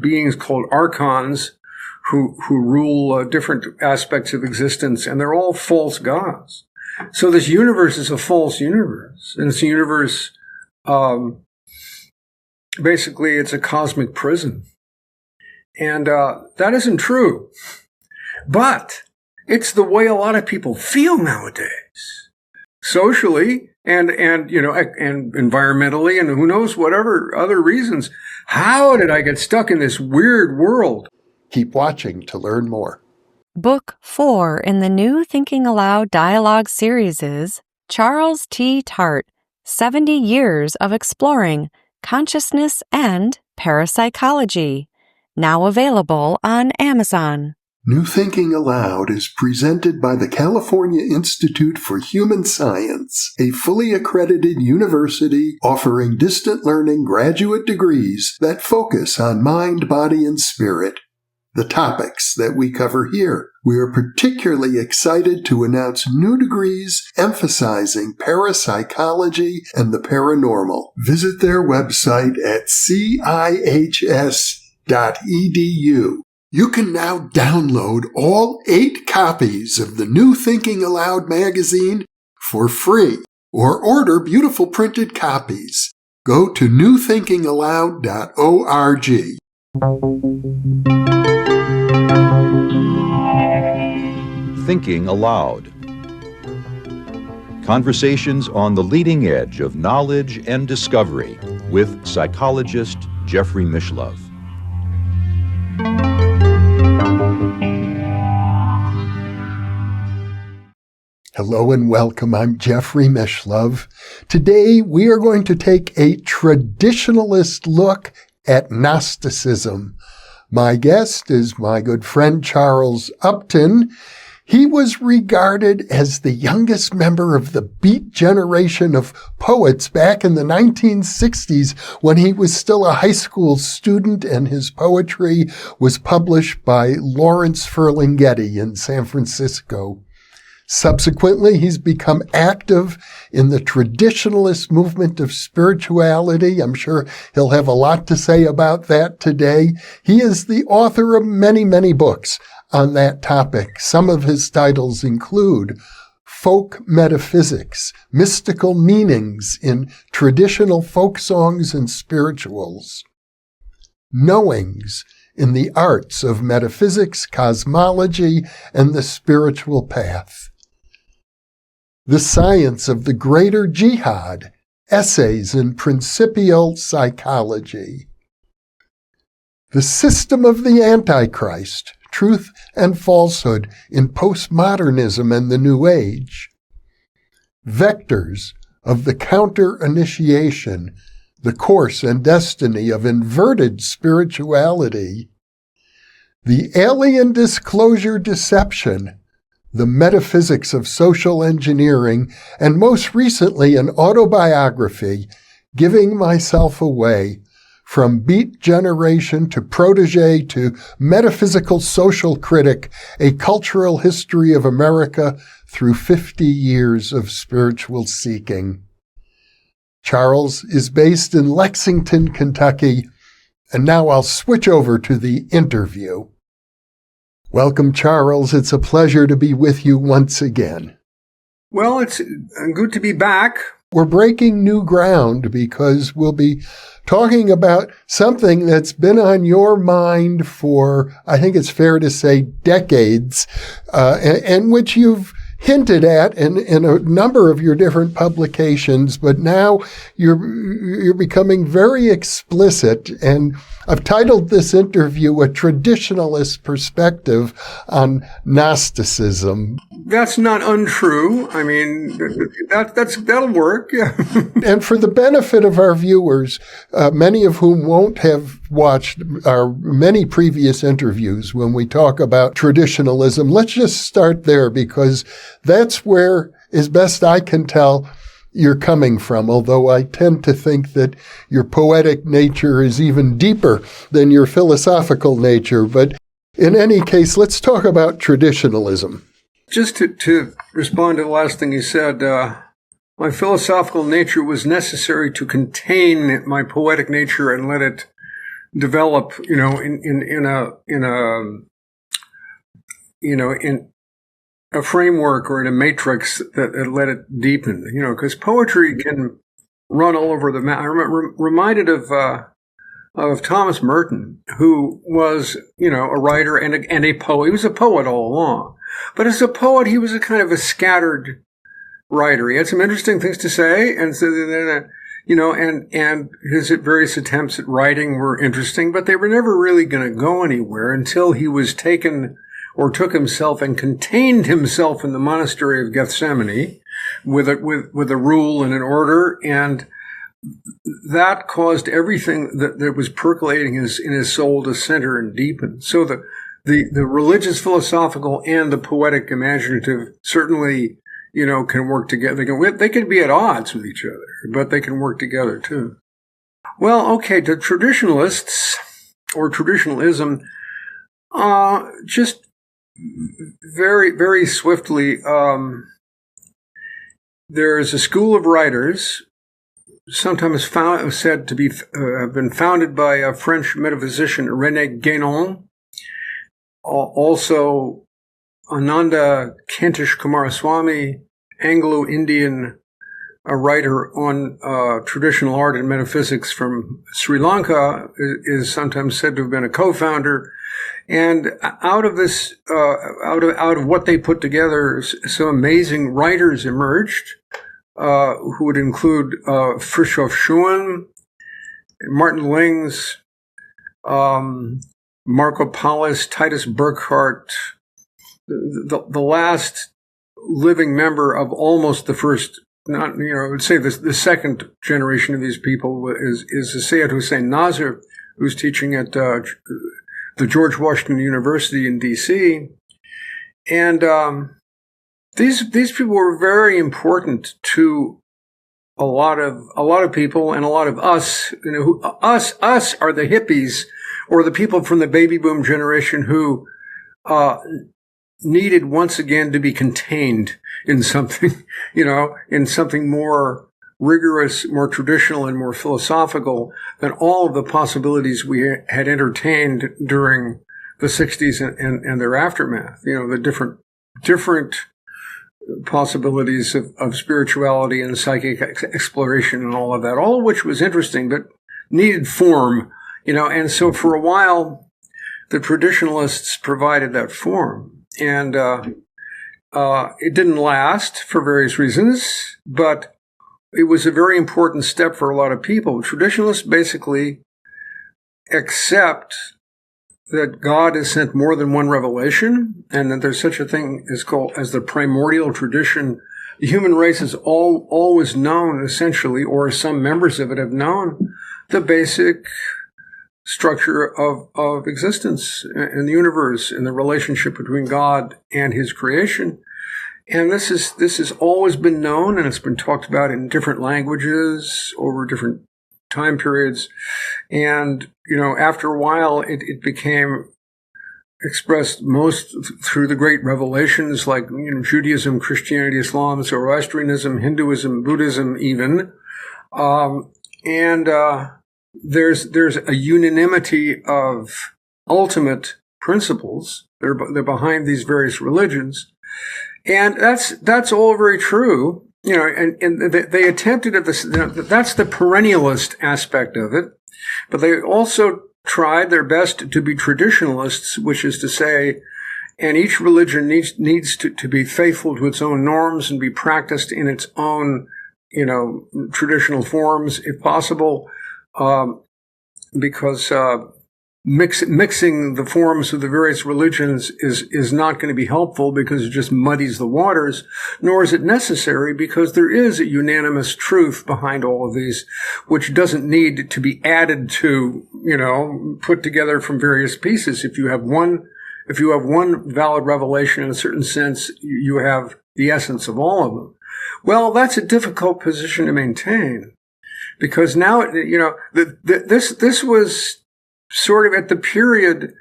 beings called Archons who rule different aspects of existence, and they're all false gods. So this universe is a false universe, and it's a universe, basically it's a cosmic prison. And that isn't true. But it's the way a lot of people feel nowadays. Socially and environmentally, and who knows whatever other reasons. How did I get stuck in this weird world? Keep watching to learn more. Book 4 in the new Thinking Aloud dialogue series is Charles T. Tart, 70 Years of Exploring Consciousness and Parapsychology, now available on Amazon. New Thinking Aloud is presented by the California Institute for Human Science, a fully accredited university offering distant learning graduate degrees that focus on mind, body, and spirit. The topics that we cover here. We are particularly excited to announce new degrees emphasizing parapsychology and the paranormal. Visit their website at cihs.edu. You can now download all 8 copies of the New Thinking Aloud magazine for free, or order beautiful printed copies. Go to newthinkingaloud.org. Thinking Aloud. Conversations on the leading edge of knowledge and discovery with psychologist Jeffrey Mishlove. Hello and welcome. I'm Jeffrey Mishlove. Today we are going to take a traditionalist look at Gnosticism. My guest is my good friend Charles Upton. He was regarded as the youngest member of the Beat generation of poets back in the 1960s when he was still a high school student, and his poetry was published by Lawrence Ferlinghetti in San Francisco. Subsequently, he's become active in the traditionalist movement of spirituality. I'm sure he'll have a lot to say about that today. He is the author of many, many books on that topic. Some of his titles include Folk Metaphysics, Mystical Meanings in Traditional Folk Songs and Spirituals, Knowings in the Arts of Metaphysics, Cosmology, and the Spiritual Path, The Science of the Greater Jihad, Essays in Principial Psychology, The System of the Antichrist, Truth and Falsehood in Postmodernism and the New Age, Vectors of the Counter-Initiation, The Course and Destiny of Inverted Spirituality, The Alien Disclosure Deception, The Metaphysics of Social Engineering, and most recently an autobiography, Giving Myself Away, From Beat Generation to Protege to Metaphysical Social Critic, A Cultural History of America Through 50 Years of Spiritual Seeking. Charles is based in Lexington, Kentucky, and now I'll switch over to the interview. Welcome, Charles. It's a pleasure to be with you once again. Well, it's good to be back. We're breaking new ground because we'll be talking about something that's been on your mind for, I think it's fair to say, decades, and which you've hinted at in a number of your different publications, but now you're becoming very explicit. And I've titled this interview A Traditionalist Perspective on Gnosticism. That's not untrue. I mean, that'll work. Yeah. And for the benefit of our viewers, many of whom won't have watched our many previous interviews when we talk about traditionalism, let's just start there because that's where, as best I can tell, you're coming from, although I tend to think that your poetic nature is even deeper than your philosophical nature. But in any case, let's talk about traditionalism. Just to respond to the last thing you said, my philosophical nature was necessary to contain my poetic nature and let it develop, in a framework or in a matrix that let it deepen, because poetry can run all over the map. I'm reminded of Thomas Merton, who was, a writer and a poet. He was a poet all along. But as a poet, he was a kind of a scattered writer. He had some interesting things to say, and so and his various attempts at writing were interesting, but they were never really going to go anywhere until he was taken or took himself and contained himself in the monastery of Gethsemane with a rule and an order, and that caused everything that was percolating in his soul to center and deepen. So the religious, philosophical, and the poetic, imaginative certainly, can work together. They can be at odds with each other, but they can work together too. Well, okay, to traditionalists or traditionalism, just very, very swiftly, there is a school of writers, sometimes said to be have been founded by a French metaphysician, René Guénon, also Ananda Kentish Kumaraswamy, Anglo-Indian, a writer on traditional art and metaphysics from Sri Lanka, is sometimes said to have been a co-founder. And out of this, out of what they put together, some amazing writers emerged, who would include Frithjof Schuon, Martin Lings, Marco Paulus, Titus Burckhardt, the last living member of almost the first, I would say the second generation of these people is Syed Hussein Nasr, who's teaching at the George Washington University in D.C. And these people were very important to a lot of people and a lot of us. Us are the hippies or the people from the baby boom generation who needed once again to be contained in something, in something more rigorous, more traditional, and more philosophical than all of the possibilities we had entertained during the 60s and their aftermath. The different possibilities of spirituality and psychic exploration and all of that, all of which was interesting, but needed form, and so for a while, the traditionalists provided that form. And it didn't last for various reasons, but it was a very important step for a lot of people. Traditionalists basically accept that God has sent more than one revelation, and that there's such a thing as the primordial tradition. The human race has always known, essentially, or some members of it have known, the basic structure of existence in the universe and the relationship between God and his creation. And this has always been known, and it's been talked about in different languages over different time periods. And, after a while, it became expressed most through the great revelations like, Judaism, Christianity, Islam, Zoroastrianism, Hinduism, Buddhism even. There's a unanimity of ultimate principles. They're behind these various religions. And that's all very true, and they attempted at this, that's the perennialist aspect of it, but they also tried their best to be traditionalists, which is to say, and each religion needs to be faithful to its own norms and be practiced in its own, traditional forms, if possible, because mixing the forms of the various religions is not going to be helpful because it just muddies the waters, nor is it necessary because there is a unanimous truth behind all of these, which doesn't need to be added to, put together from various pieces. If you have one valid revelation in a certain sense, you have the essence of all of them. Well, that's a difficult position to maintain because now, this was sort of at the period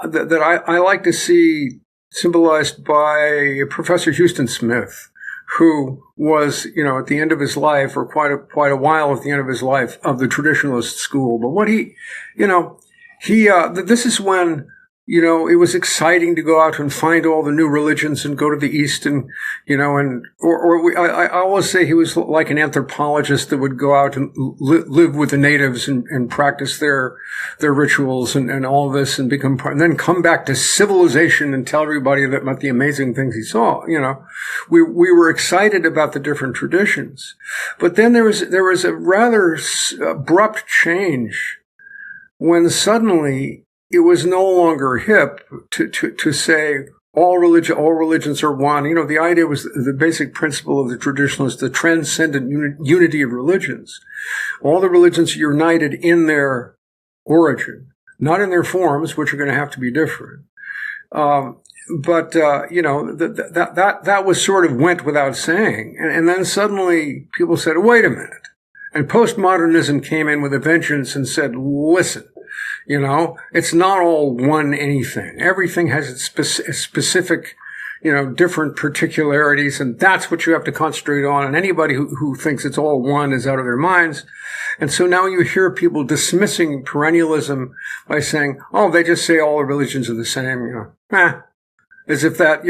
that I like to see symbolized by Professor Houston Smith, who was, at the end of his life, or quite a while at the end of his life, of the traditionalist school. But what this is when, it was exciting to go out and find all the new religions and go to the East and, I always say he was like an anthropologist that would go out and live with the natives and practice their rituals and all this and become part, and then come back to civilization and tell everybody about the amazing things he saw. We were excited about the different traditions, but then there was a rather abrupt change when suddenly it was no longer hip to say all religions are one. The idea was the basic principle of the traditionalists, the transcendent unity of religions. All the religions are united in their origin, not in their forms, which are going to have to be different. That was sort of went without saying. And then suddenly people said, wait a minute. And postmodernism came in with a vengeance and said, listen, it's not all one anything. Everything has its specific, different particularities, and that's what you have to concentrate on. And anybody who thinks it's all one is out of their minds. And so now you hear people dismissing perennialism by saying, oh, they just say all the religions are the same, as if that,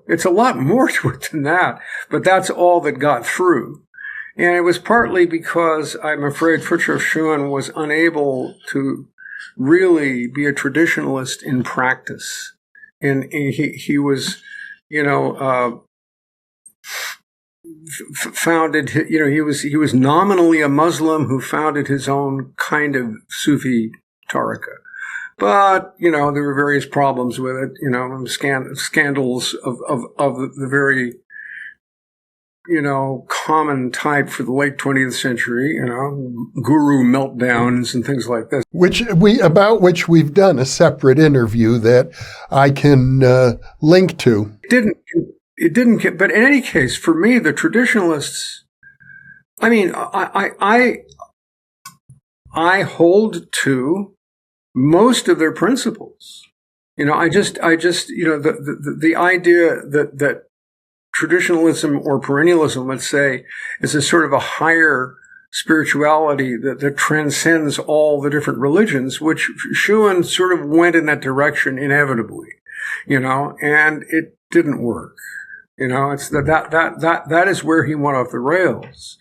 it's a lot more to it than that. But that's all that got through. And it was partly because I'm afraid Frithjof Schuon was unable to really be a traditionalist in practice. And he was, founded, he was nominally a Muslim who founded his own kind of Sufi tariqa. But, there were various problems with it, scandals of the very, common type for the late 20th century, guru meltdowns and things like this. About which we've done a separate interview that I can link to. It didn't, but in any case, for me, the traditionalists, I hold to most of their principles. The idea that traditionalism or perennialism, let's say, is a sort of a higher spirituality that transcends all the different religions, which Schuon sort of went in that direction inevitably, and it didn't work. It's that is where he went off the rails.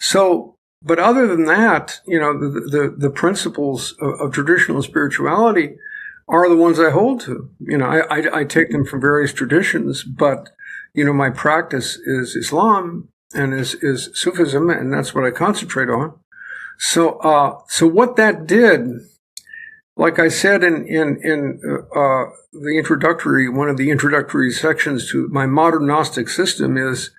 So, but other than that, the principles of traditional spirituality are the ones I hold to. I take them from various traditions, but my practice is Islam and is Sufism, and that's what I concentrate on. So what that did, like I said in the introductory, one of the introductory sections to my modern Gnostic system is,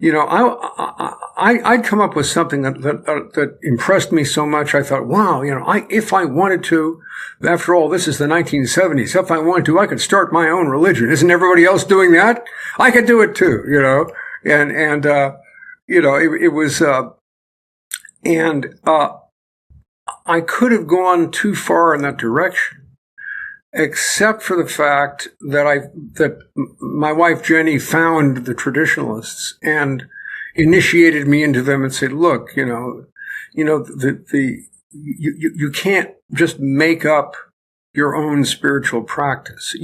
I'd come up with something that impressed me so much. I thought, wow, if I wanted to, after all, this is the 1970s. If I wanted to, I could start my own religion. Isn't everybody else doing that? I could do it too, it was, I could have gone too far in that direction, except for the fact that my wife Jenny found the traditionalists and initiated me into them and said, look, you can't just make up your own spiritual practice.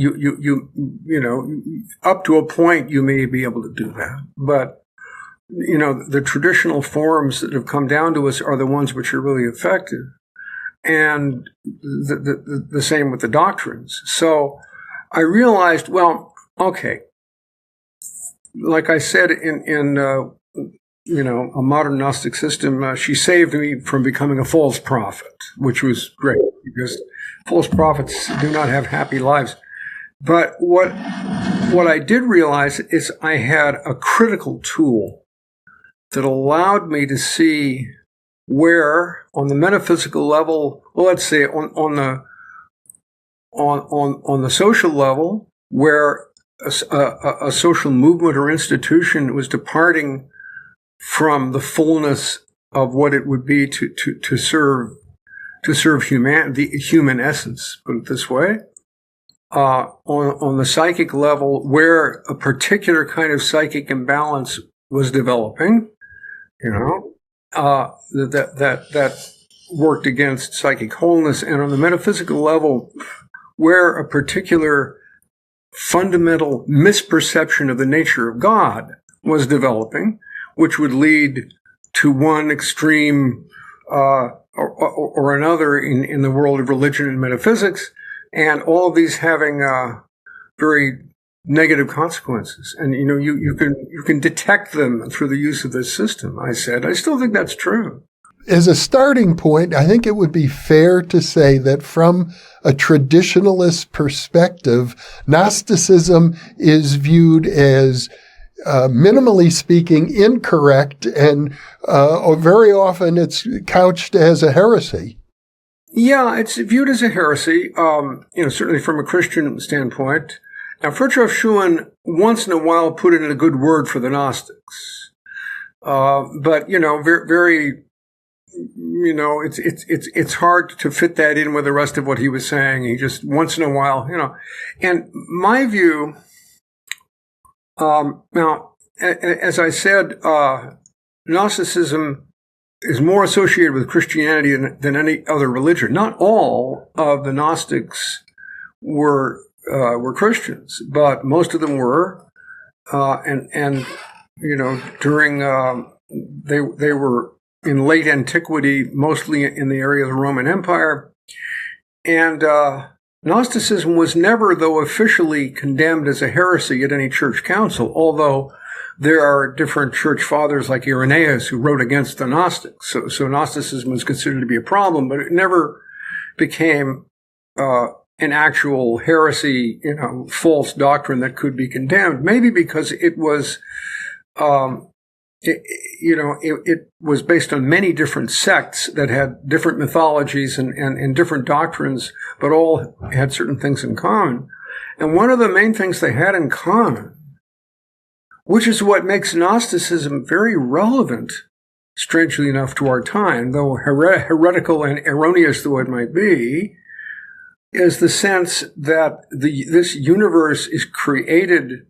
Up to a point you may be able to do that, but the traditional forms that have come down to us are the ones which are really effective. And the same with the doctrines. So I realized, well, okay, like I said in a modern Gnostic system, she saved me from becoming a false prophet, which was great because false prophets do not have happy lives. But what I did realize is I had a critical tool that allowed me to see where, on the metaphysical level, well, let's say on the social level, where a social movement or institution was departing from the fullness of what it would be to serve the human essence, put it this way. On the psychic level, where a particular kind of psychic imbalance was developing, that worked against psychic wholeness, and on the metaphysical level, where a particular fundamental misperception of the nature of God was developing, which would lead to one extreme or another in the world of religion and metaphysics, and all of these having very negative consequences. And you can detect them through the use of this system. I still think that's true. As a starting point, I think it would be fair to say that from a traditionalist perspective, Gnosticism is viewed as minimally speaking, incorrect, and very often it's couched as a heresy. Yeah, it's viewed as a heresy, certainly from a Christian standpoint. Now, Fritjof Schuon once in a while put in a good word for the Gnostics. But, very, it's hard to fit that in with the rest of what he was saying. He just once in a while, and my view, now, as I said, Gnosticism is more associated with Christianity than any other religion. Not all of the Gnostics were Christians, but most of them were, during they were in late antiquity, mostly in the area of the Roman Empire, and Gnosticism was never, though officially condemned as a heresy at any church council, although there are different church fathers like Irenaeus who wrote against the Gnostics. So Gnosticism was considered to be a problem, but it never became an actual heresy, false doctrine that could be condemned. Maybe because it was, it was based on many different sects that had different mythologies and different doctrines, but all had certain things in common. And one of the main things they had in common, which is what makes Gnosticism very relevant, strangely enough, to our time, though heretical and erroneous though it might be, is the sense that this universe is created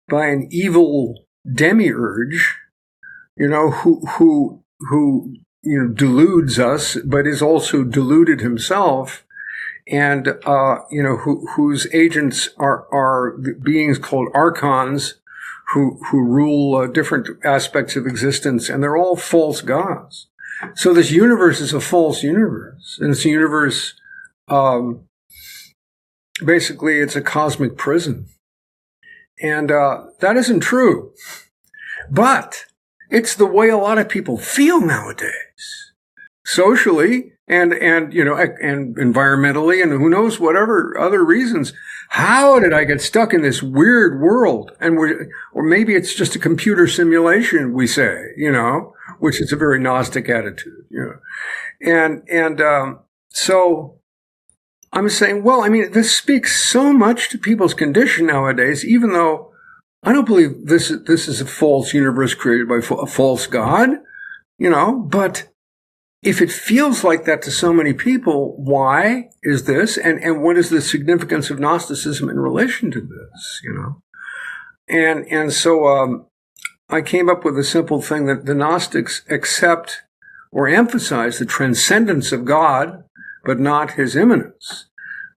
by an evil demiurge, who deludes us, but is also deluded himself, and whose agents are beings called Archons, who rule different aspects of existence, and they're all false gods. So this universe is a false universe, and it's a universe. Basically, it's a cosmic prison, and that isn't true, but it's the way a lot of people feel nowadays, socially and environmentally, and who knows whatever other reasons. How did I get stuck in this weird world? Or maybe it's just a computer simulation, we say, which is a very Gnostic attitude, so I'm saying, this speaks so much to people's condition nowadays, even though I don't believe this is a false universe created by a false God, but if it feels like that to so many people, why is this? And what is the significance of Gnosticism in relation to this, And so I came up with a simple thing that the Gnostics accept or emphasize the transcendence of God, but not his immanence.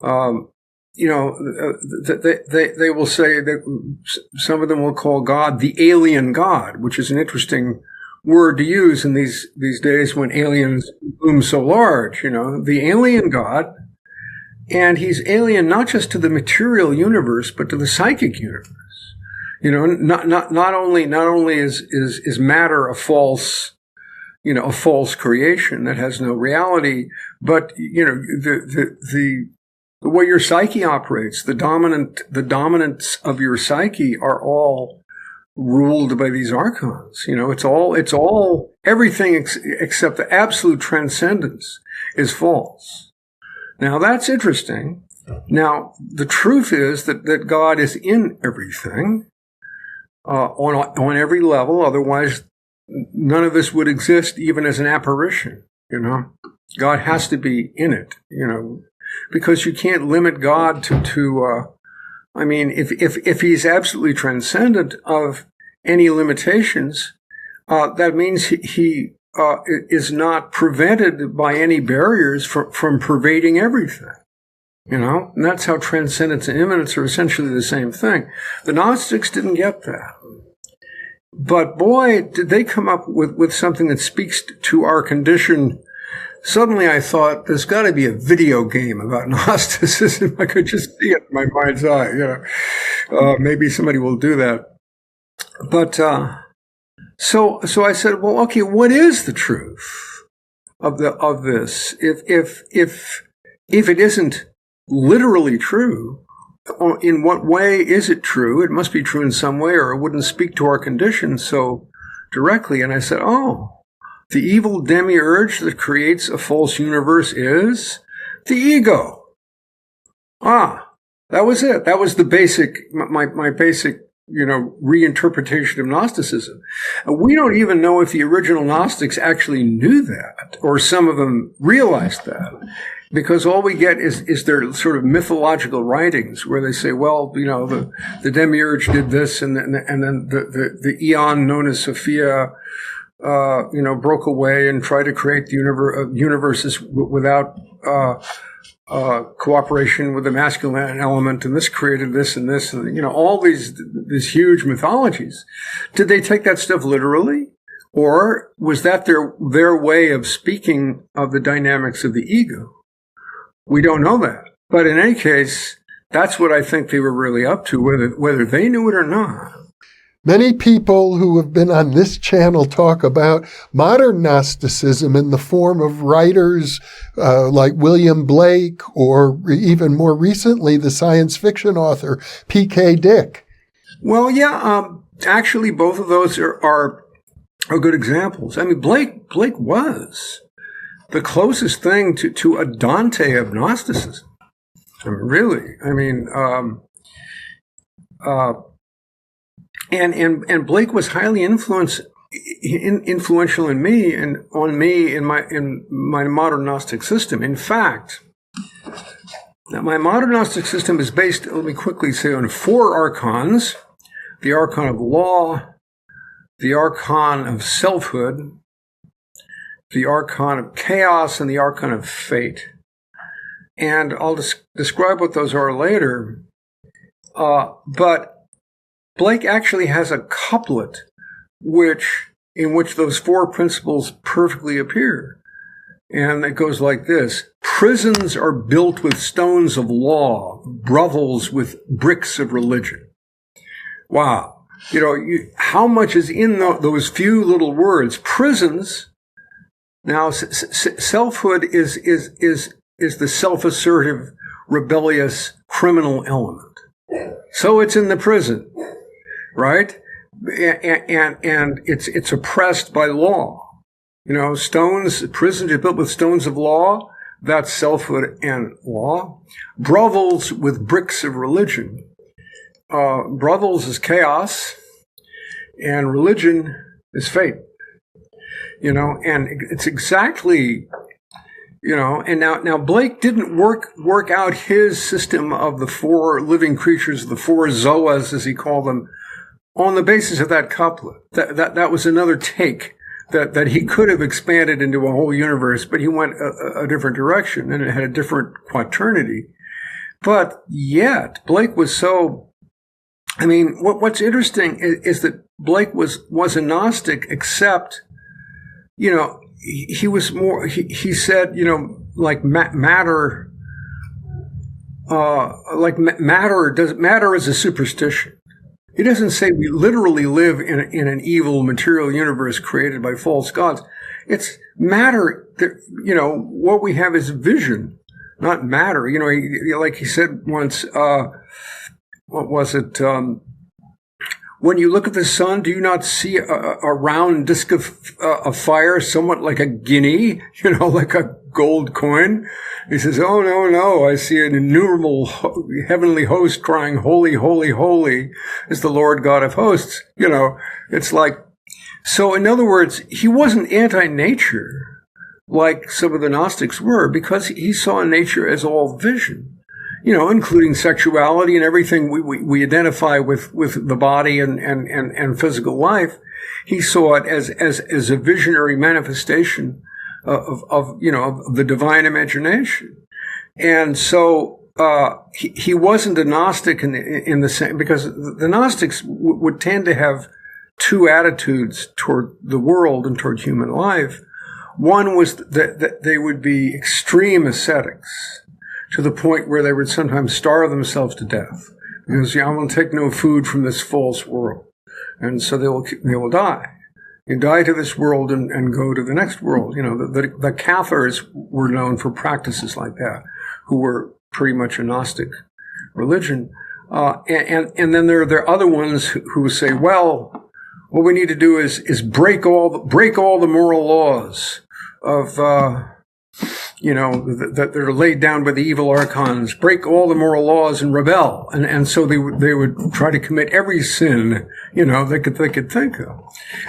They will say that some of them will call God the alien God, which is an interesting word to use in these days when aliens loom so large, the alien God. And he's alien not just to the material universe, but to the psychic universe. Not only is matter a false creation that has no reality, but the way your psyche operates, the dominance of your psyche are all ruled by these archons. It's all everything except the absolute transcendence is false. Now that's interesting. Now the truth is that God is in everything, on every level. Otherwise, none of this would exist even as an apparition. God has to be in it. Because you can't limit God to if he's absolutely transcendent of any limitations, that means he is not prevented by any barriers from pervading everything. And that's how transcendence and immanence are essentially the same thing. The Gnostics didn't get that. But boy, did they come up with something that speaks to our condition. Suddenly I thought, there's got to be a video game about Gnosticism. I could just see it in my mind's eye. Maybe somebody will do that. But so I said, well, okay, what is the truth of this? If it isn't literally true, in what way is it true? It must be true in some way, or it wouldn't speak to our condition so directly. And I said, the evil demiurge that creates a false universe is the ego. That was it. That was the basic, my basic, reinterpretation of Gnosticism. We don't even know if the original Gnostics actually knew that, or some of them realized that, because all we get is their sort of mythological writings where they say, well, the demiurge did this, and then the eon known as Sophia, broke away and tried to create the universes without cooperation with the masculine element, and this created this and this, and all these huge mythologies. Did they take that stuff literally, or was that their way of speaking of the dynamics of the ego? We don't know that, but in any case, that's what I think they were really up to, whether they knew it or not. Many people who have been on this channel talk about modern Gnosticism in the form of writers like William Blake, or even more recently, the science fiction author P.K. Dick. Well, yeah, actually, both of those are good examples. I mean, Blake was the closest thing to a Dante of Gnosticism. I mean, really. I mean, and Blake was highly influential in me and on me in my modern Gnostic system. In fact, now my modern Gnostic system is based, let me quickly say, on 4 archons: the archon of law, the archon of selfhood, the archon of chaos, and the archon of fate. And I'll describe what those are later. But Blake actually has a couplet in which those 4 principles perfectly appear. And it goes like this: prisons are built with stones of law, brothels with bricks of religion. Wow. How much is in those few little words? Prisons. Now, selfhood is the self-assertive, rebellious, criminal element. So it's in the prison, right? And it's oppressed by law. Prisons are built with stones of law. That's selfhood and law. Brothels with bricks of religion. Brothels is chaos, and religion is fate. And it's exactly, and now Blake didn't work out his system of the 4 living creatures, the 4 zoas, as he called them, on the basis of that couplet. That was another take that he could have expanded into a whole universe, but he went a different direction, and it had a different quaternity. But yet, Blake was so, what's interesting is that Blake was a Gnostic, except, he was more, he said, matter is a superstition. He doesn't say we literally live in an evil material universe created by false gods. It's matter, what we have is vision, not matter. Like he said once, what was it? When you look at the sun, do you not see a round disk of fire, somewhat like a guinea, like a gold coin? He says, oh, no, I see an innumerable heavenly host crying, holy, holy, holy is the Lord God of hosts. It's like, so in other words, he wasn't anti-nature like some of the Gnostics were, because he saw nature as all vision. including sexuality and everything we identify with the body and physical life. He saw it as a visionary manifestation of the divine imagination. And so, he wasn't a Gnostic in the same, because the Gnostics would tend to have two attitudes toward the world and toward human life. One was that they would be extreme ascetics to the point where they would sometimes starve themselves to death because I will take no food from this false world, and so they will die. You die to this world and go to the next world. The Cathars were known for practices like that, who were pretty much a Gnostic religion. And then there are other ones who say, well, what we need to do is break all the moral laws of, that are laid down by the evil Archons, break all the moral laws and rebel. And so they would try to commit every sin, they could think of.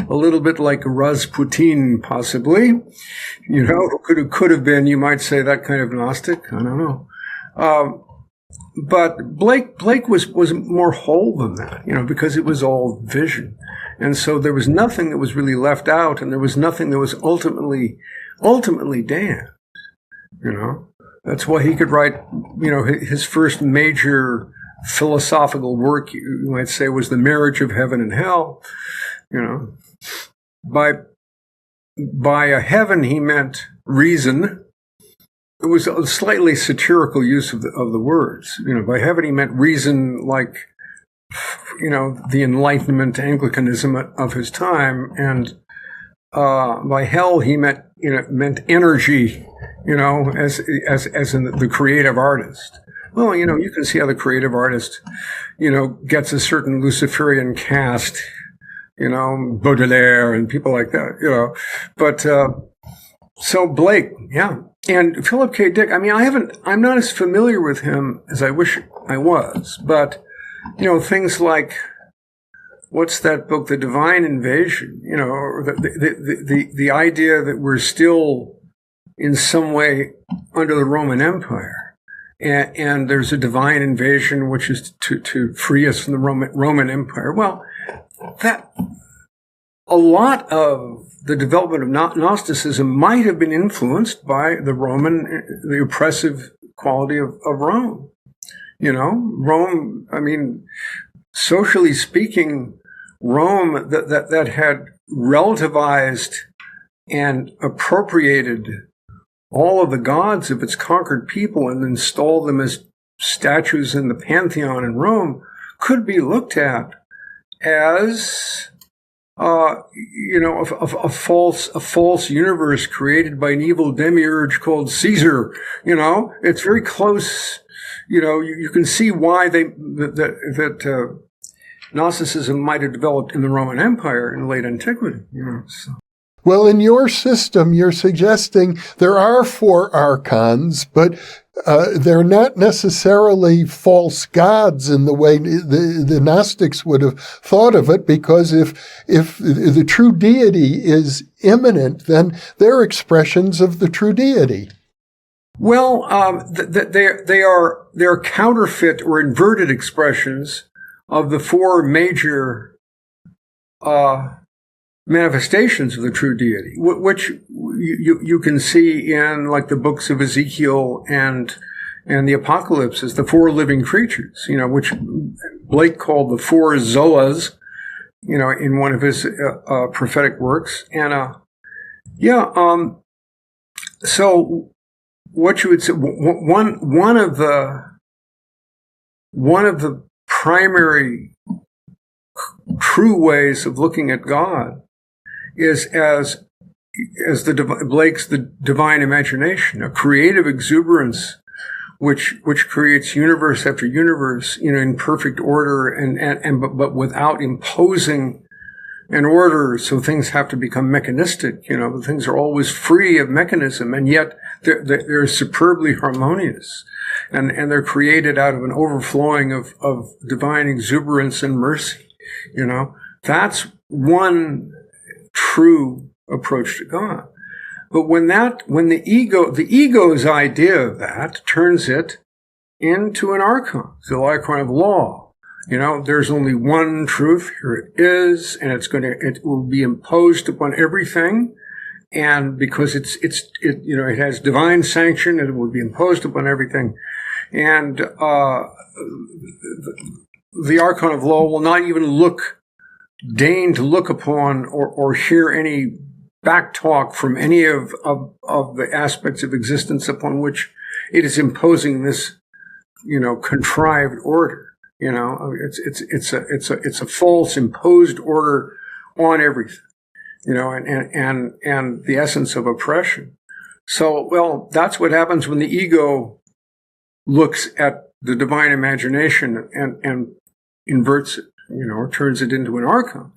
A little bit like Rasputin, possibly, could have been, you might say, that kind of Gnostic. I don't know. But Blake was more whole than that, because it was all vision. And so there was nothing that was really left out, and there was nothing that was ultimately damned. That's why he could write, his first major philosophical work, you might say, was The Marriage of Heaven and Hell. By a heaven, he meant reason. It was a slightly satirical use of the words. By heaven, he meant reason, like, the Enlightenment Anglicanism of his time. And by hell, he meant energy, as in the creative artist. Well, you can see how the creative artist, gets a certain Luciferian cast, Baudelaire and people like that, But so Blake, yeah. And Philip K. Dick, I'm not as familiar with him as I wish I was, but, things like, what's that book, The Divine Invasion, or the idea that we're still in some way under the Roman Empire. And there's a divine invasion, which is to free us from the Roman Empire. Well, a lot of the development of Gnosticism might have been influenced by the oppressive quality of Rome. Rome, socially speaking, Rome that had relativized and appropriated all of the gods of its conquered people and installed them as statues in the pantheon in Rome could be looked at as a false universe created by an evil demiurge called Caesar. It's very close. You can see why that Gnosticism might have developed in the Roman Empire in late antiquity. So. Well, in your system, you're suggesting there are 4 archons, but they're not necessarily false gods in the way the Gnostics would have thought of it, because if the true deity is immanent, then they're expressions of the true deity. Well, they're counterfeit or inverted expressions of the 4 major manifestations of the true deity, which you can see in like the books of Ezekiel and the Apocalypse as the 4 living creatures, which Blake called the 4 Zoas, in one of his prophetic works. And so what you would say, one of the primary true ways of looking at God is as Blake's the divine imagination, a creative exuberance which creates universe after universe, in perfect order but without imposing an order, so things have to become mechanistic. Things are always free of mechanism, and yet they're superbly harmonious, and they're created out of an overflowing of divine exuberance and mercy. That's one true approach to God. But when the ego's idea of that turns it into an archon, the archon of law. There's only one truth. Here it is, and it will be imposed upon everything. And because it has divine sanction, it will be imposed upon everything. And the archon of law will not even deign to look upon or hear any back talk from any of the aspects of existence upon which it is imposing this, contrived order. It's a false imposed order on everything. And the essence of oppression. So, well, that's what happens when the ego looks at the divine imagination and inverts it, or turns it into an archon.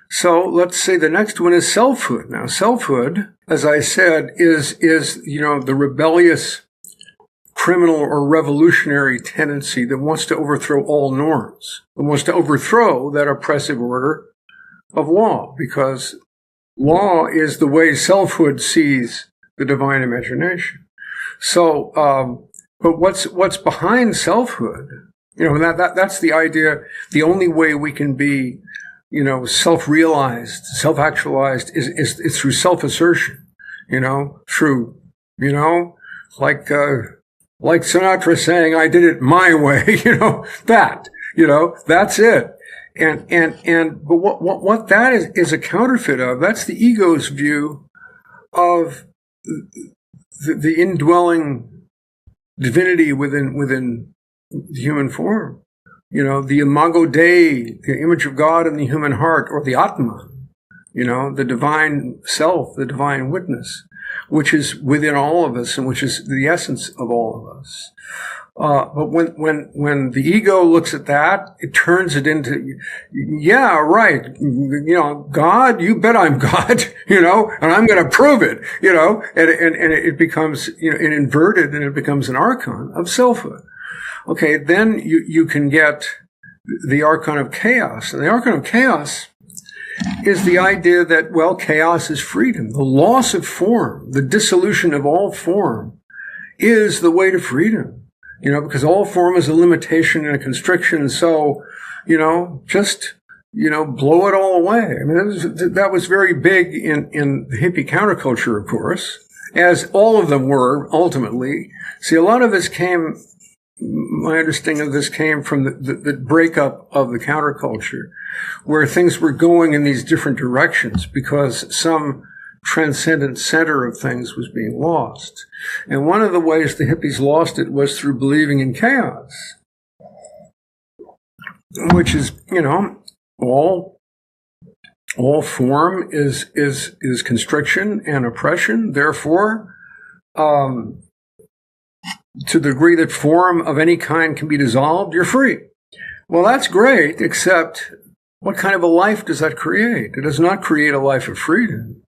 So let's say the next one is selfhood. Now, selfhood, as I said, is the rebellious criminal or revolutionary tendency that wants to overthrow all norms, that wants to overthrow that oppressive order of law, because law is the way selfhood sees the divine imagination. So, but what's behind selfhood? That's the idea. The only way we can be, self-realized, self-actualized is through self-assertion. Through, like Sinatra saying, "I did it my way." That's it. But what that is a counterfeit of, that's the ego's view of the indwelling divinity within the human form. The imago Dei, the image of God in the human heart, or the Atman, the divine self, the divine witness, which is within all of us and which is the essence of all of us. But when the ego looks at that, it turns it into, yeah, right, God, you bet I'm God, and I'm going to prove it, and it becomes, inverted, and it becomes an archon of selfhood. Okay, then you can get the archon of chaos. And the archon of chaos is the idea that, well, chaos is freedom. The loss of form, the dissolution of all form is the way to freedom. Because all form is a limitation and a constriction. And so, just, blow it all away. I mean, that was very big in the hippie counterculture, of course, as all of them were ultimately. See, a lot of this my understanding of this came from the breakup of the counterculture, where things were going in these different directions because some transcendent center of things was being lost. And one of the ways the hippies lost it was through believing in chaos, which is, all form is constriction and oppression. Therefore, to the degree that form of any kind can be dissolved, you're free. Well, that's great, except what kind of a life does that create? It does not create a life of freedom.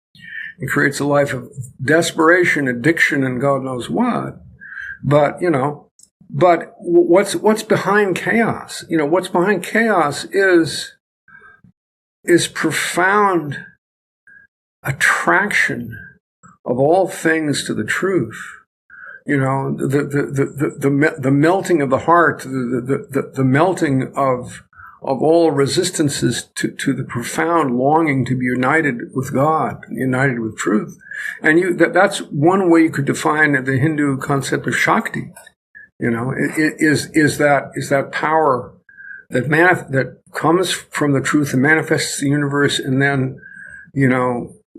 It creates a life of desperation, addiction, and God knows what. But, but what's behind chaos? What's behind chaos is profound attraction of all things to the truth. The melting of the heart, the melting of all resistances to the profound longing to be united with God, united with truth. And that's one way you could define the Hindu concept of Shakti. Is that power that comes from the truth and manifests the universe, and then,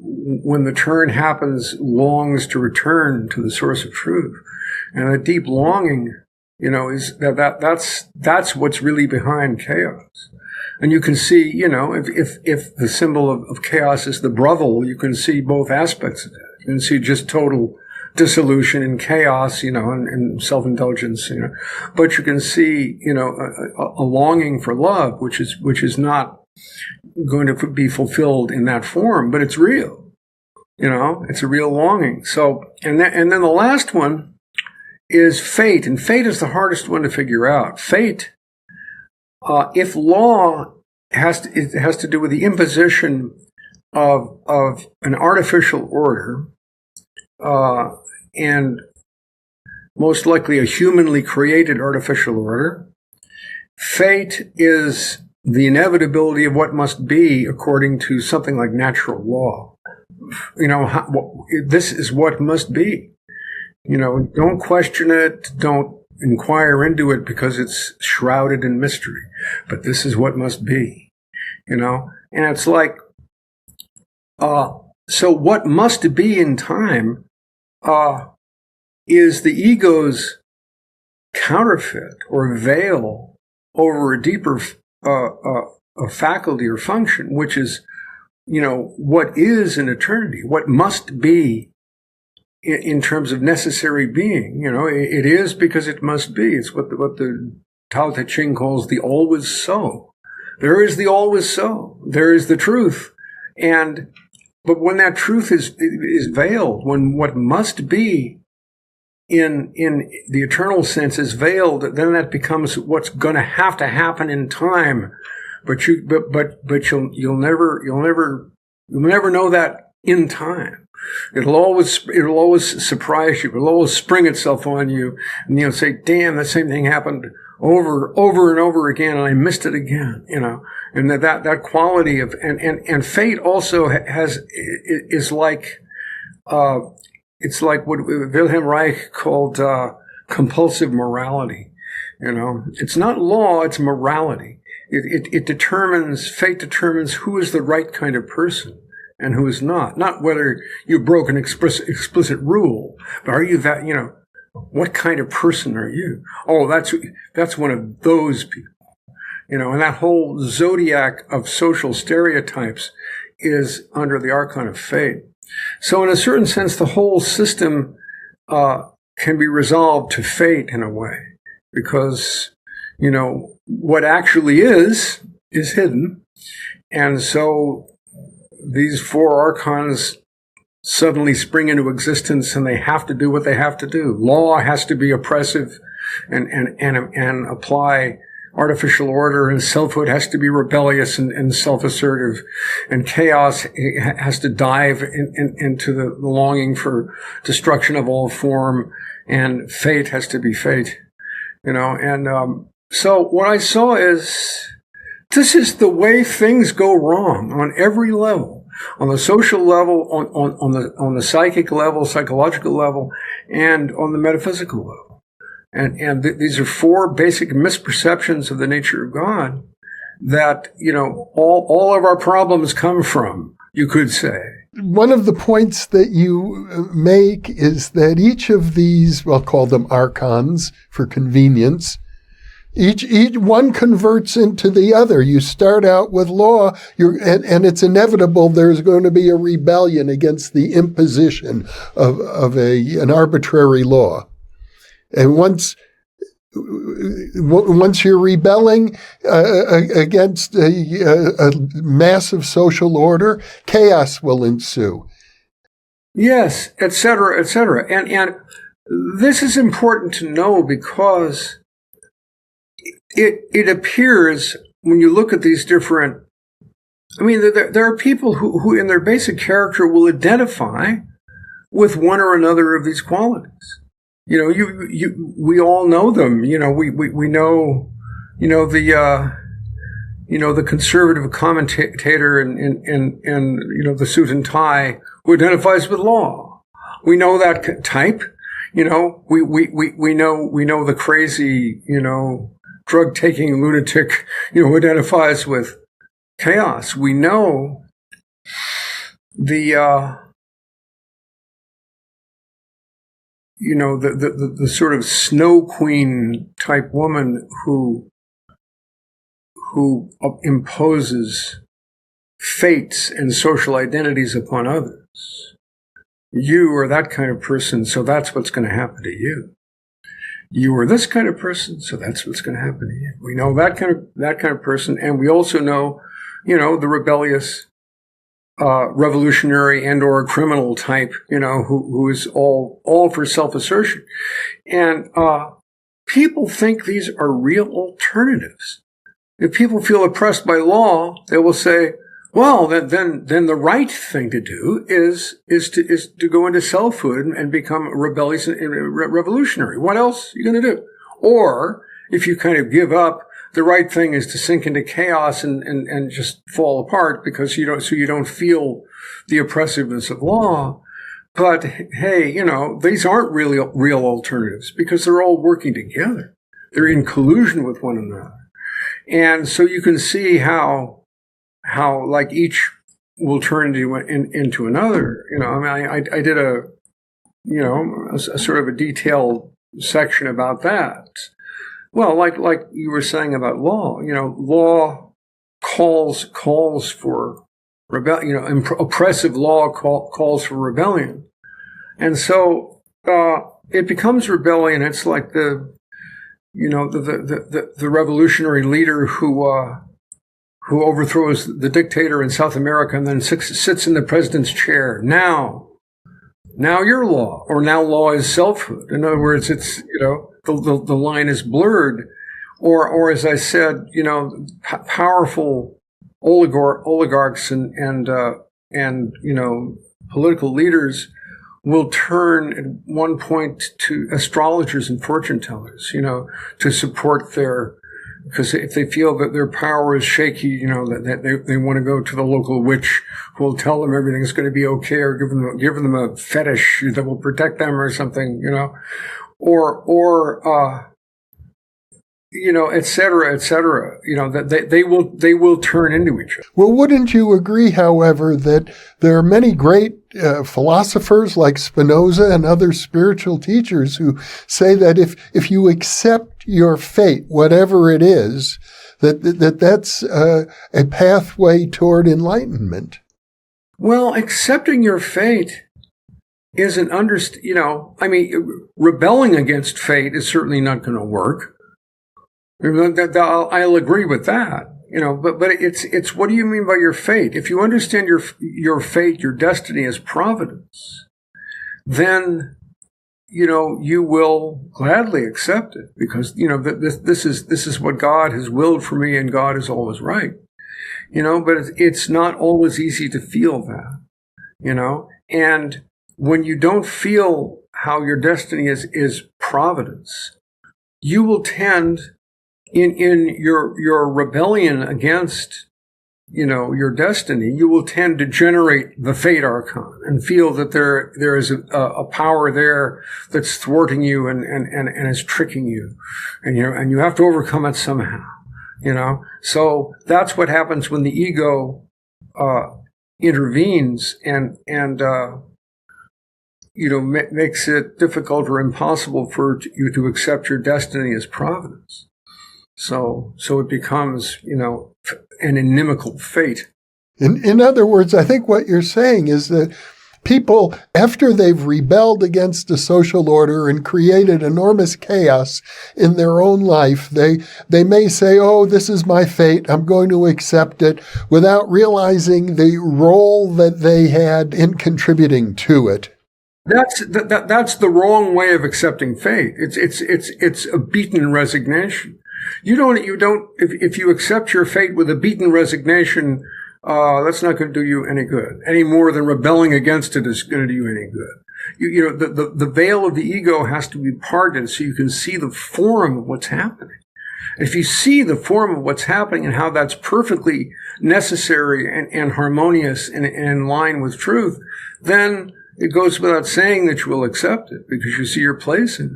when the turn happens, longs to return to the source of truth. And a deep longing, is that's what's really behind chaos. And you can see, if the symbol of chaos is the brothel, you can see both aspects of that. You can see just total dissolution and chaos, and self-indulgence, But you can see, a longing for love, which is not going to be fulfilled in that form, but it's real. It's a real longing. So, and then the last one is fate, and fate is the hardest one to figure out. Fate, if law has to do with the imposition of an artificial order, and most likely a humanly created artificial order. Fate is the inevitability of what must be according to something like natural law. This is what must be. Don't question it, don't inquire into it because it's shrouded in mystery. But this is what must be, And it's like, so what must be in time is the ego's counterfeit or veil over a deeper a faculty or function, which is, what is in eternity, what must be in terms of necessary being. It is because it must be. It's what the Tao Te Ching calls the always so. There is the always so. There is the truth. But when that truth is veiled, when what must be in the eternal sense is veiled, then that becomes what's going to happen in time. But you'll never know that in time. It'll always surprise you. It'll always spring itself on you, and say, "Damn, the same thing happened over and over again, and I missed it again." And that quality of and fate also is like it's like what Wilhelm Reich called compulsive morality. It's not law; it's morality. Fate determines who is the right kind of person and who is not. Not whether you broke an explicit rule, but are you that, what kind of person are you? Oh, that's one of those people. And that whole zodiac of social stereotypes is under the archon of fate. So in a certain sense, the whole system can be resolved to fate in a way, because, what actually is hidden. And so these four archons suddenly spring into existence, and they have to do what they have to do. Law has to be oppressive and apply artificial order, and selfhood has to be rebellious and self-assertive, and chaos has to dive into the longing for destruction of all form, and fate has to be fate. So what I saw is, this is the way things go wrong on every level, on the social level, on the psychic level, psychological level, and on the metaphysical level. And these are four basic misperceptions of the nature of God that, all of our problems come from, you could say. One of the points that you make is that each of these, we'll call them archons for convenience, each one converts into the other. You start out with law, and it's inevitable there's going to be a rebellion against the imposition of an arbitrary law. And once you're rebelling against a massive social order, chaos will ensue. Yes, et cetera, et cetera. And this is important to know, because it appears when you look at these different, there are people who in their basic character will identify with one or another of these qualities. We all know them. We know, the conservative commentator and the suit and tie who identifies with law. We know that type. We know the crazy, drug-taking lunatic, who identifies with chaos. We know the sort of snow queen type woman who imposes fates and social identities upon others. You are that kind of person, so that's what's going to happen to you. You are this kind of person, so that's what's going to happen to you. We know that kind of person, and we also know, the rebellious, revolutionary and or criminal type, who is all for self-assertion. And people think these are real alternatives. If people feel oppressed by law, they will say, Well, then the right thing to do is to go into selfhood and become rebellious and revolutionary. What else are you going to do? Or if you kind of give up, the right thing is to sink into chaos and just fall apart because you don't feel the oppressiveness of law. But hey, these aren't really real alternatives because they're all working together. They're in collusion with one another. And so you can see how like each will turn into another. I did a sort of a detailed section about that. Well, like you were saying about law, law calls for rebellion, oppressive law calls for rebellion. And so, it becomes rebellion. It's like the revolutionary leader who overthrows the dictator in South America and then sits in the president's chair. Now you're law, or now law is selfhood. In other words, it's, the line is blurred. Or as I said, powerful oligarchs and political leaders will turn at one point to astrologers and fortune tellers, to support because if they feel that their power is shaky, that they want to go to the local witch who will tell them everything's going to be okay, or give them a fetish that will protect them or something, or et cetera, that they will turn into each other. Well, wouldn't you agree, however, that there are many great philosophers like Spinoza and other spiritual teachers who say that if you accept your fate, whatever it is, that's a pathway toward enlightenment? Well, accepting your fate isn't rebelling against fate is certainly not going to work. I'll agree with that, but it's what do you mean by your fate? If you understand your fate, your destiny as providence, then, you will gladly accept it because, this is what God has willed for me and God is always right, but it's not always easy to feel that, and when you don't feel how your destiny is providence, you will tend in your rebellion against, your destiny, you will tend to generate the fate archon and feel that there is a power there that's thwarting you and is tricking you, and you have to overcome it somehow, So that's what happens when the ego intervenes and makes it difficult or impossible for you to accept your destiny as providence. So it becomes, an inimical fate. In other words, I think what you're saying is that people, after they've rebelled against the social order and created enormous chaos in their own life, they may say, oh, this is my fate, I'm going to accept it, without realizing the role that they had in contributing to it. That's the wrong way of accepting fate. It's a beaten resignation. You don't, if you accept your fate with a beaten resignation, that's not going to do you any good, any more than rebelling against it is going to do you any good. The veil of the ego has to be parted so you can see the form of what's happening. If you see the form of what's happening and how that's perfectly necessary and harmonious and in line with truth, then it goes without saying that you will accept it because you see your place in it.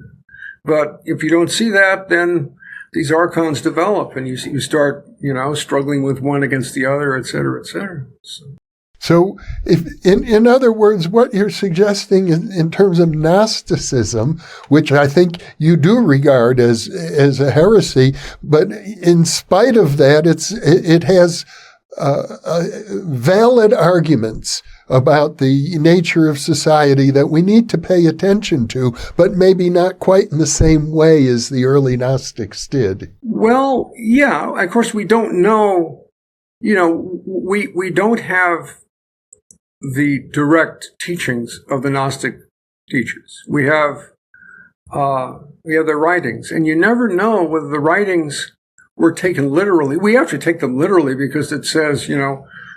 But if you don't see that, then these archons develop and you start, struggling with one against the other, et cetera, et cetera. So if, in other words, what you're suggesting in terms of Gnosticism, which I think you do regard as a heresy, but in spite of that, it has valid arguments about the nature of society that we need to pay attention to, but maybe not quite in the same way as the early Gnostics did. Well, yeah, of course we don't know, we don't have the direct teachings of the Gnostic teachers. We have their writings, and you never know whether the writings were taken literally. We have to take them literally because it says,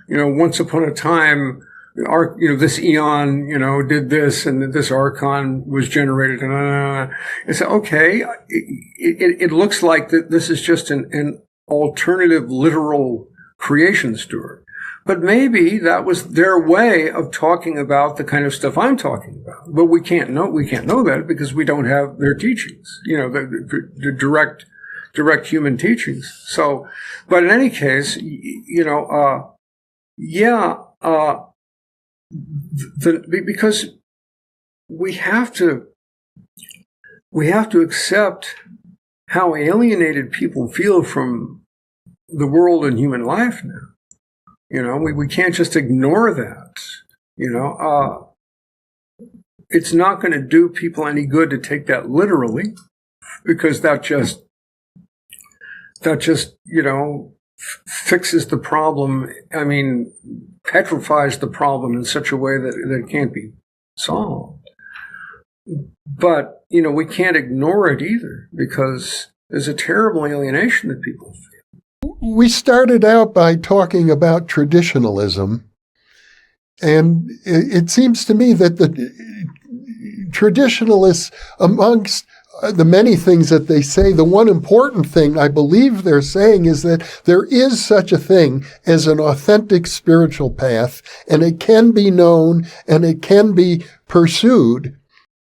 once upon a time, this eon, did this, and this archon was generated. And it's okay. It looks like that this is just an alternative literal creation story. But maybe that was their way of talking about the kind of stuff I'm talking about. But we can't know that because we don't have their teachings, the direct human teachings. So, but in any case, because we have to accept how alienated people feel from the world and human life now. We can't just ignore that. It's not going to do people any good to take that literally, because that just fixes the problem. I mean, petrifies the problem in such a way that it can't be solved. But, we can't ignore it either, because there's a terrible alienation that people feel. We started out by talking about traditionalism, and it seems to me that the traditionalists, amongst the many things that they say, the one important thing I believe they're saying is that there is such a thing as an authentic spiritual path, and it can be known and it can be pursued.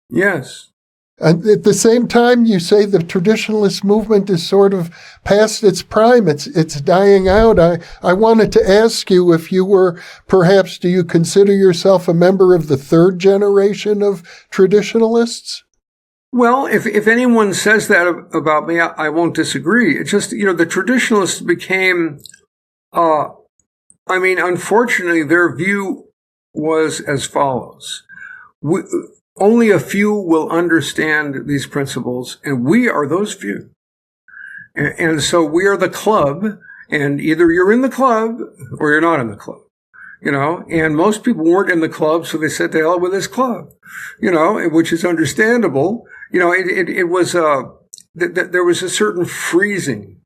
Yes. And at the same time, you say the traditionalist movement is sort of past its prime. It's dying out. I wanted to ask you if you were, perhaps, do you consider yourself a member of the third generation of traditionalists? Well, if anyone says that about me, I won't disagree. It's just, the traditionalists became, unfortunately, their view was as follows. Only a few will understand these principles, and we are those few. And so we are the club, and either you're in the club or you're not in the club, and most people weren't in the club, so they said to hell with this club, which is understandable. It was, there was a certain freezing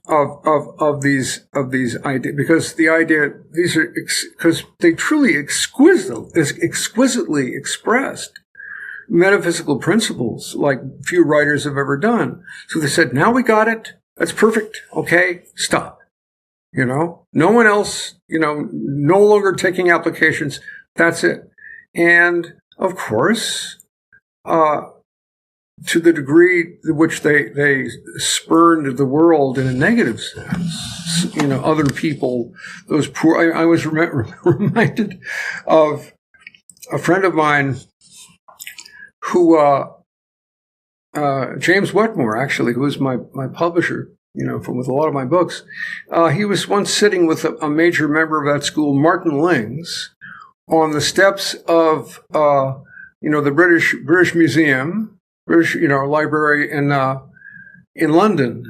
of these ideas, because because they truly exquisitely expressed metaphysical principles like few writers have ever done. So they said, now we got it. That's perfect. Okay, stop. No one else, no longer taking applications. That's it. And of course, to the degree to which they spurned the world in a negative sense, other people, those poor, I was reminded of a friend of mine who, James Wetmore, actually, who was my publisher, with a lot of my books. He was once sitting with a major member of that school, Martin Lings, on the steps of, the British Museum, library in London.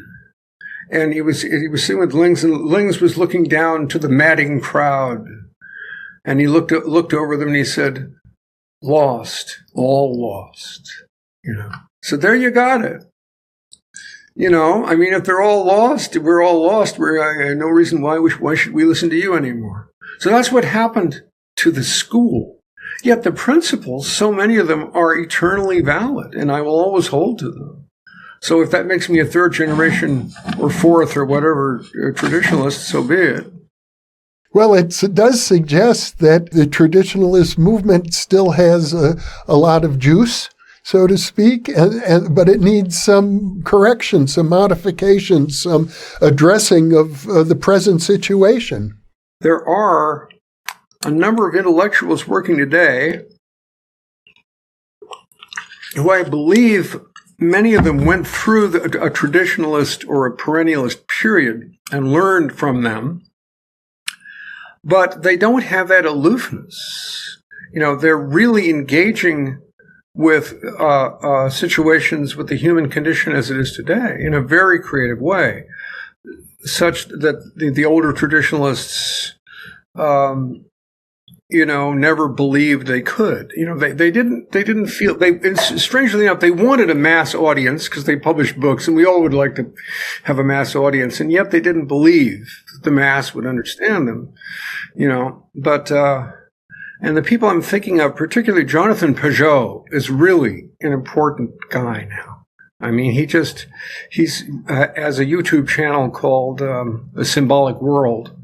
And he was sitting with Lings, and Lings was looking down to the madding crowd. And he looked over them and he said, lost, all lost, So there you got it. If they're all lost, we're all lost. I have no reason why should we listen to you anymore? So that's what happened to the school. Yet the principles, so many of them are eternally valid, and I will always hold to them. So if that makes me a third generation or fourth or whatever traditionalist, so be it. Well, it does suggest that the traditionalist movement still has a lot of juice, so to speak, but it needs some correction, some modification, some addressing of the present situation. There are a number of intellectuals working today who I believe many of them went through a traditionalist or a perennialist period and learned from them. But they don't have that aloofness. They're really engaging with situations with the human condition as it is today in a very creative way, such that the older traditionalists, never believed they could. They didn't feel, strangely enough, they wanted a mass audience because they published books, and we all would like to have a mass audience, and yet they didn't believe that the mass would understand them, but, and the people I'm thinking of, particularly Jonathan Peugeot, is really an important guy now. I mean, he's has a YouTube channel called The Symbolic World.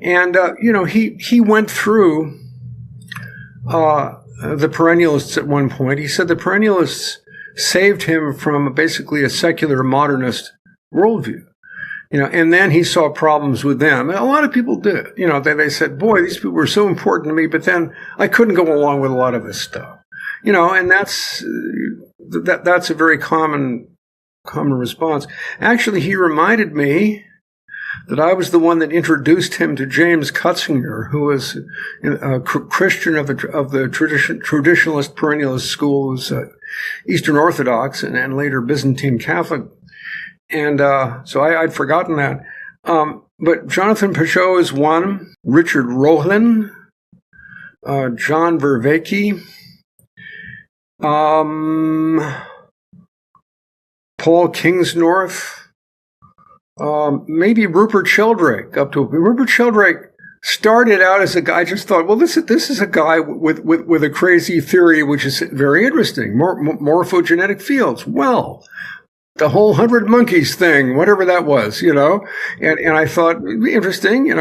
And, he went through the perennialists at one point. He said the perennialists saved him from basically a secular modernist worldview. And then he saw problems with them. And a lot of people did. They said, boy, these people were so important to me, but then I couldn't go along with a lot of this stuff. And that's a very common response. Actually, he reminded me that I was the one that introduced him to James Cutzinger, who was a Christian of the traditionalist perennialist school, who was Eastern Orthodox and later Byzantine Catholic. And so I'd forgotten that. But Jonathan Peugeot is one, Richard Rohlin, John Vervaeke, Paul Kingsnorth, maybe Rupert Sheldrake. Rupert Sheldrake started out as a guy. I just thought, well, this is a guy with a crazy theory, which is very interesting. Morphogenetic fields. Well, the whole 100 monkeys thing, whatever that was, and I thought, interesting,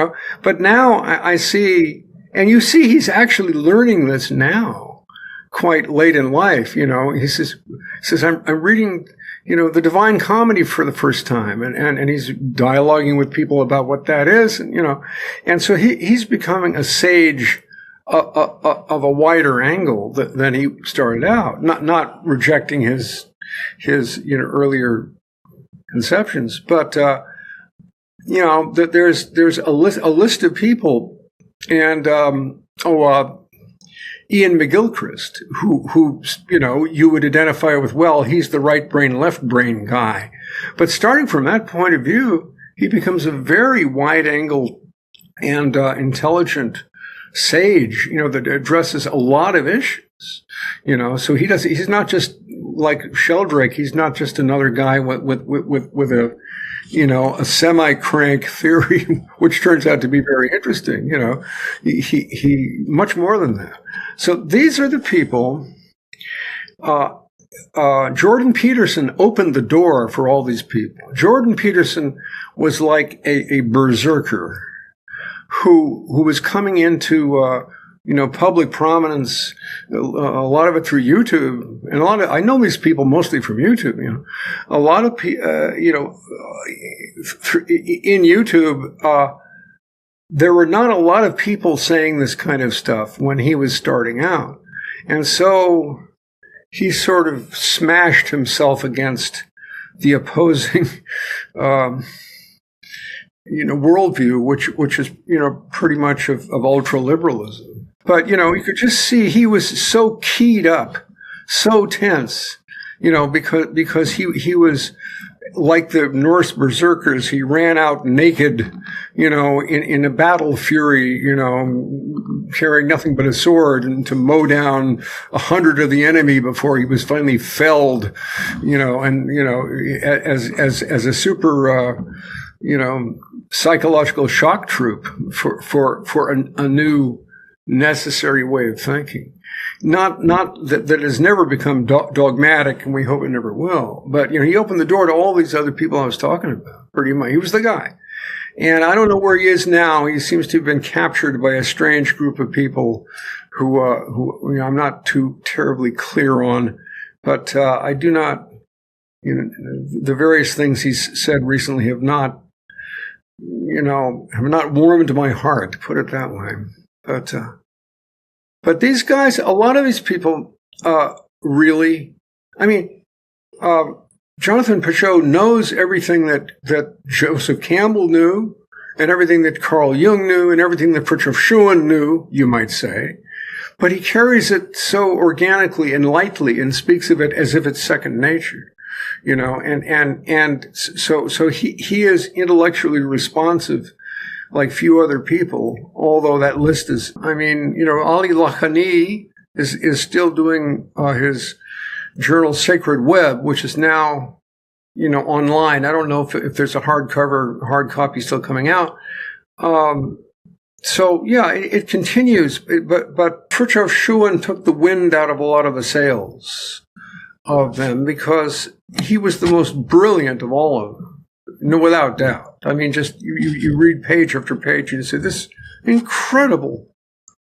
But now I see, and you see, he's actually learning this now, quite late in life. He says, I'm reading, the Divine Comedy for the first time, and he's dialoguing with people about what that is, and so he's becoming a sage of a wider angle than he started out, not rejecting his earlier conceptions, but that there's a list of people, and Ian McGilchrist, who you would identify with, well, he's the right brain, left brain guy. But starting from that point of view, he becomes a very wide angle and intelligent sage, that addresses a lot of issues. So he's not just like Sheldrake. He's not just another guy with a, a semi-crank theory, which turns out to be very interesting. He much more than that. So these are the people. Jordan Peterson opened the door for all these people. Jordan Peterson was like a berserker who was coming into, public prominence, a lot of it through YouTube, and I know these people mostly from YouTube, a lot of in YouTube, there were not a lot of people saying this kind of stuff when he was starting out. And so he sort of smashed himself against the opposing, worldview, which is, pretty much of ultra-liberalism. But, you could just see he was so keyed up, so tense, because he was like the Norse berserkers. He ran out naked, in a battle fury, carrying nothing but a sword, and to mow down 100 of the enemy before he was finally felled, as a super, psychological shock troop for a new necessary way of thinking. Not that has never become dogmatic, and we hope it never will. But, he opened the door to all these other people I was talking about. Pretty much. He was the guy. And I don't know where he is now. He seems to have been captured by a strange group of people who I'm not too terribly clear on. But I do not, the various things he's said recently have not warmed my heart, to put it that way. But these guys, a lot of these people, really, Jonathan Peugeot knows everything that Joseph Campbell knew, and everything that Carl Jung knew, and everything that Fritjof Schuon knew, you might say. But he carries it so organically and lightly, and speaks of it as if it's second nature. So he is intellectually responsive like few other people, although that list is, Ali Lakhani is still doing his journal Sacred Web, which is now, online. I don't know if there's a hard copy still coming out. It continues, but Fritjof Schuon took the wind out of a lot of the sails of them because he was the most brilliant of all of them. No, without doubt. Just you read page after page and you say, this incredible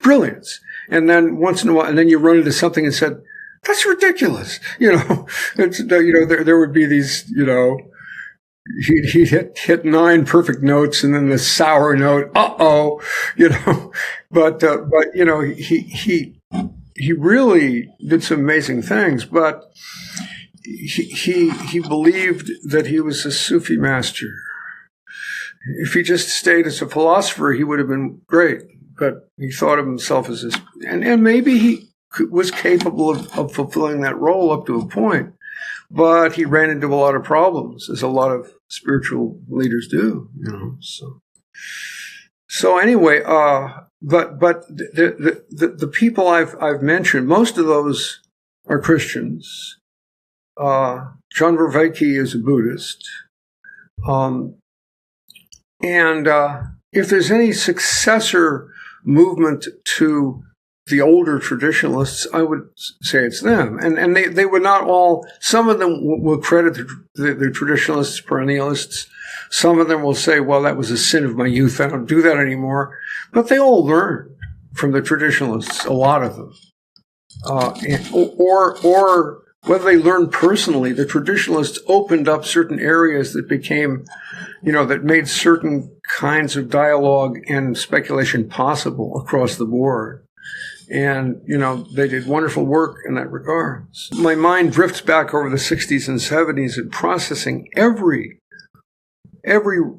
brilliance. And then once in a while, and then you run into something and said, that's ridiculous. There would be these, he'd hit 9 perfect notes and then the sour note, he really did some amazing things, but he believed that he was a Sufi master. If he just stayed as a philosopher, he would have been great. But he thought of himself as this, and maybe he was capable of fulfilling that role up to a point. But he ran into a lot of problems, as a lot of spiritual leaders do. So anyway, but the people I've mentioned, most of those are Christians. John Vervaeke is a Buddhist. If there's any successor movement to the older traditionalists, I would say it's them. And they would not all, some of them will credit the traditionalists, perennialists. Some of them will say, well, that was a sin of my youth. I don't do that anymore. But they all learned from the traditionalists, a lot of them. Or whether they learned personally, the traditionalists opened up certain areas that became, that made certain kinds of dialogue and speculation possible across the board. And, they did wonderful work in that regard. My mind drifts back over the 60s and 70s and processing every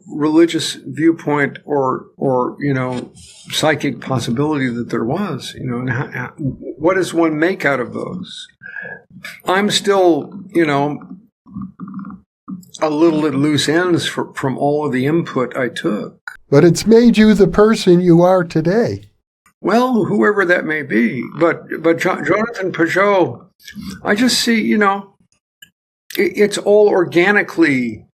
religious viewpoint or psychic possibility that there was, and what does one make out of those? I'm still, a little at loose ends from all of the input I took. But it's made you the person you are today. Well, whoever that may be. But Jonathan Pageau, I just see, it's all organically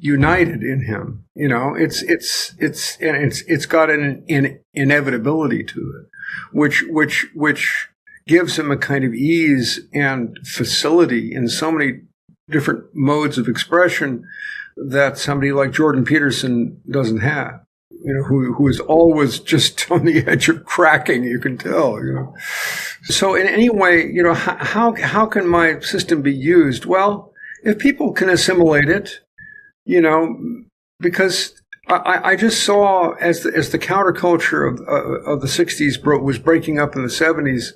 united in him. It's got an inevitability to it, which gives him a kind of ease and facility in so many different modes of expression that somebody like Jordan Peterson doesn't have, who is always just on the edge of cracking, you can tell, So in any way, how can my system be used? Well, if people can assimilate it, because I just saw as the counterculture of the 60s was breaking up in the 70s,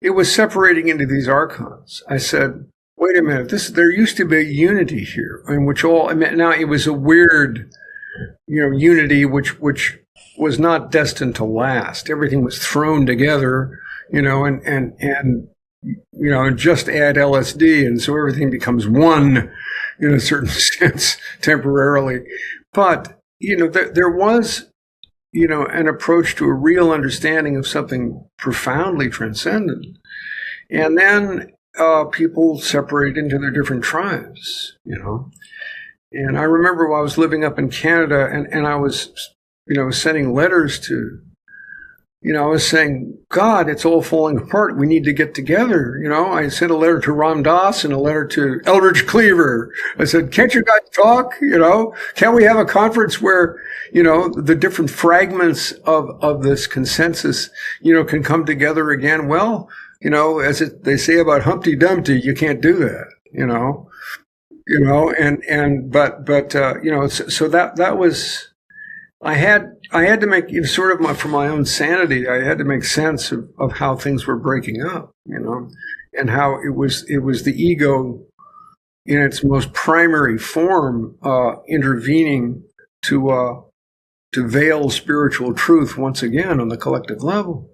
it was separating into these archons. I said, wait a minute, there used to be a unity here, in which now it was a weird, unity which was not destined to last. Everything was thrown together, and just add LSD, and so everything becomes one in a certain sense temporarily. But there was an approach to a real understanding of something profoundly transcendent, and then people separate into their different tribes, And I remember when I was living up in Canada and I was, sending letters to, I was saying, God, it's all falling apart. We need to get together. I sent a letter to Ram Dass and a letter to Eldridge Cleaver. I said, can't you guys talk? Can't we have a conference where, the different fragments of this consensus, can come together again? Well, as they say about Humpty Dumpty, you can't do that, so that was, I had to make, for my own sanity, I had to make sense of how things were breaking up, and how it was the ego in its most primary form, intervening to veil spiritual truth once again on the collective level.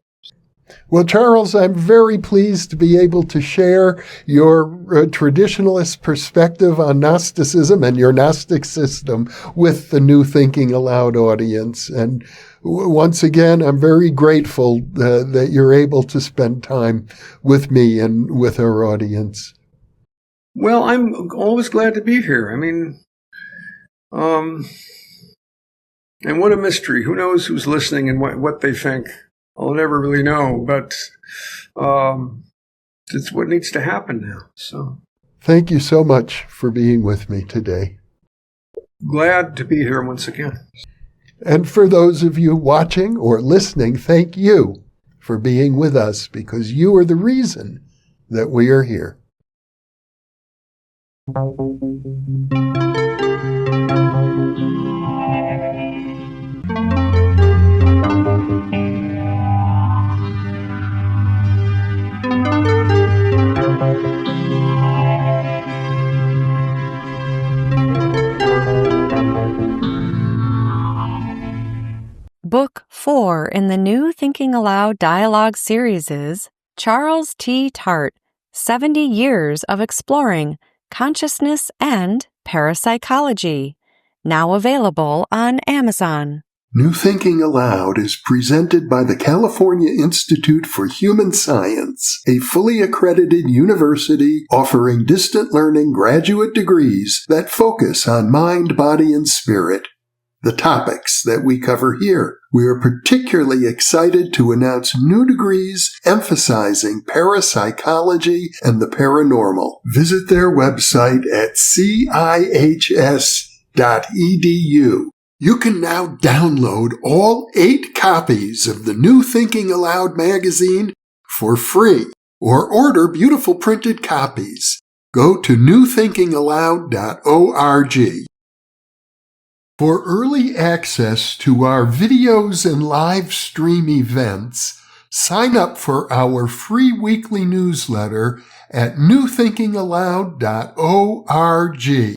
Well, Charles, I'm very pleased to be able to share your traditionalist perspective on Gnosticism and your Gnostic system with the New Thinking Aloud audience. And once again, I'm very grateful that you're able to spend time with me and with our audience. Well, I'm always glad to be here. I mean, and what a mystery. Who knows who's listening and what they think? I'll never really know, but it's what needs to happen now. So, thank you so much for being with me today. Glad to be here once again. And for those of you watching or listening, thank you for being with us, because you are the reason that we are here. Book 4 in the new Thinking Aloud dialogue series is Charles T. Tart, 70 Years of Exploring Consciousness and Parapsychology, now available on Amazon. New Thinking Aloud is presented by the California Institute for Human Science, a fully accredited university offering distant learning graduate degrees that focus on mind, body, and spirit. The topics that we cover here. We are particularly excited to announce new degrees emphasizing parapsychology and the paranormal. Visit their website at cihs.edu. You can now download all 8 copies of the New Thinking Aloud magazine for free, or order beautiful printed copies. Go to newthinkingaloud.org. For early access to our videos and live stream events, sign up for our free weekly newsletter at newthinkingaloud.org.